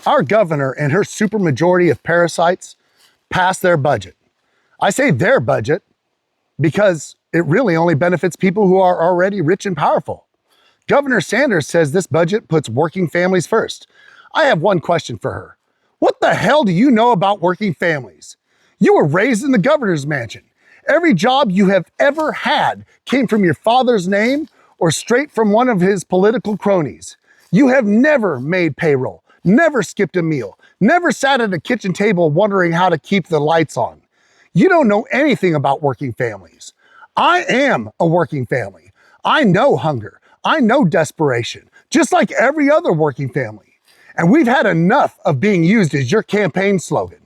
Our governor and her supermajority of parasites passed their budget. I say their budget because it really only benefits people who are already rich and powerful. Governor Sanders says this budget puts working families first. I have one question for her. What the hell do you know about working families? You were raised in the governor's mansion. Every job you have ever had came from your father's name or straight from one of his political cronies. You have never made payroll, never skipped a meal, never sat at a kitchen table wondering how to keep the lights on. You don't know anything about working families. I am a working family. I know hunger. I know desperation, just like every other working family. And we've had enough of being used as your campaign slogan.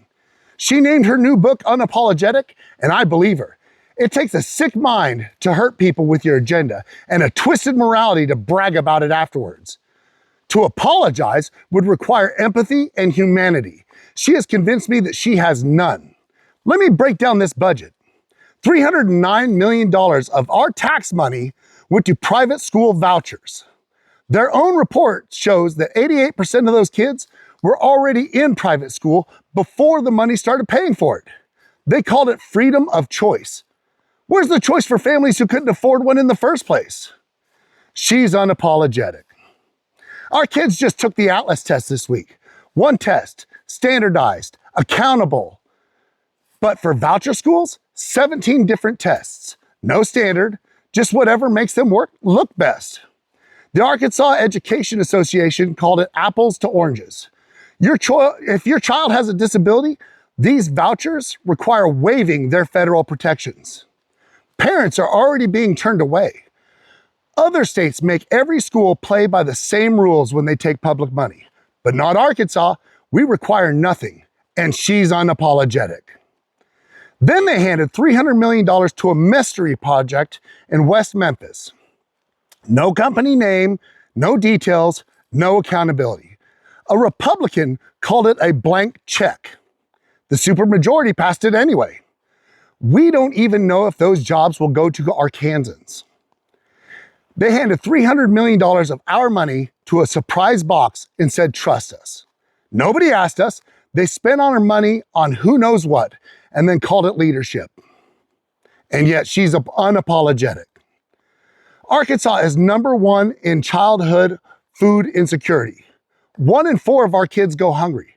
She named her new book Unapologetic, and I believe her. It takes a sick mind to hurt people with your agenda and a twisted morality to brag about it afterwards. To apologize would require empathy and humanity. She has convinced me that she has none. Let me break down this budget. $309 million of our tax money went to private school vouchers. Their own report shows that 88% of those kids were already in private school before the money started paying for it. They called it freedom of choice. Where's the choice for families who couldn't afford one in the first place? She's unapologetic. Our kids just took the Atlas test this week. One test, standardized, accountable. But for voucher schools, 17 different tests. No standard, just whatever makes them look best. The Arkansas Education Association called it apples to oranges. If your child has a disability, these vouchers require waiving their federal protections. Parents are already being turned away. Other states make every school play by the same rules when they take public money, but not Arkansas. We require nothing, and she's unapologetic. Then they handed $300 million to a mystery project in West Memphis. No company name, no details, no accountability. A Republican called it a blank check. The supermajority passed it anyway. We don't even know if those jobs will go to Arkansans. They handed $300 million of our money to a surprise box and said, trust us. Nobody asked us. They spent our money on who knows what and then called it leadership. And yet she's unapologetic. Arkansas is #1 in childhood food insecurity. 1 in 4 of our kids go hungry.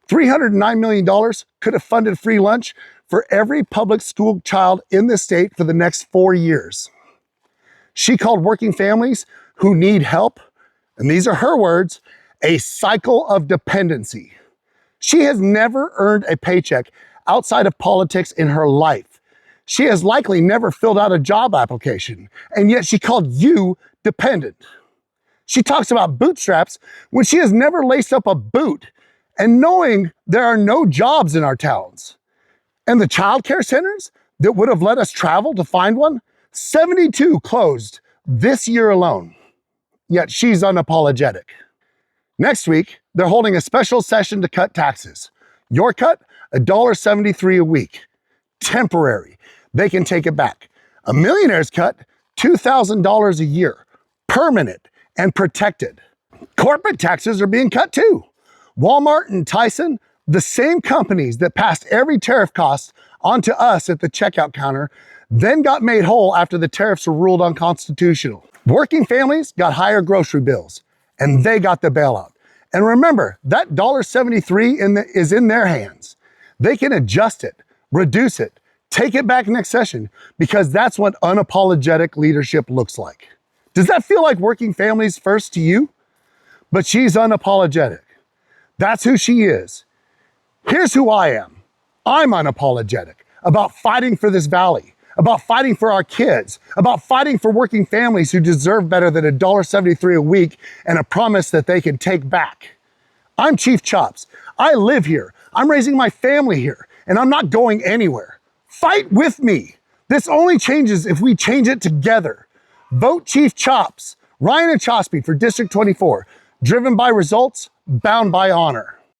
$309 million could have funded free lunch for every public school child in this state for the next 4 years. She called working families who need help, and these are her words, a cycle of dependency. She has never earned a paycheck outside of politics in her life. She has likely never filled out a job application, and yet she called you dependent. She talks about bootstraps when she has never laced up a boot, and knowing there are no jobs in our towns. And the child care centers that would have let us travel to find one, 72 closed this year alone. Yet she's unapologetic. Next week, they're holding a special session to cut taxes. Your cut, $1.73 a week. Temporary. They can take it back. A millionaire's cut, $2,000 a year. Permanent and protected. Corporate taxes are being cut too. Walmart and Tyson, the same companies that passed every tariff cost onto us at the checkout counter, then got made whole after the tariffs were ruled unconstitutional. Working families got higher grocery bills, and they got the bailout. And remember, that $1.73 is in their hands. They can adjust it, reduce it, take it back next session, because that's what unapologetic leadership looks like. Does that feel like working families first to you? But she's unapologetic. That's who she is. Here's who I am. I'm unapologetic about fighting for this valley, about fighting for our kids, about fighting for working families who deserve better than $1.73 a week and a promise that they can take back. I'm Chief Chops. I live here. I'm raising my family here, and I'm not going anywhere. Fight with me. This only changes if we change it together. Vote Chief Chops, Ryan and Chosby for District 24. Driven by results, bound by honor.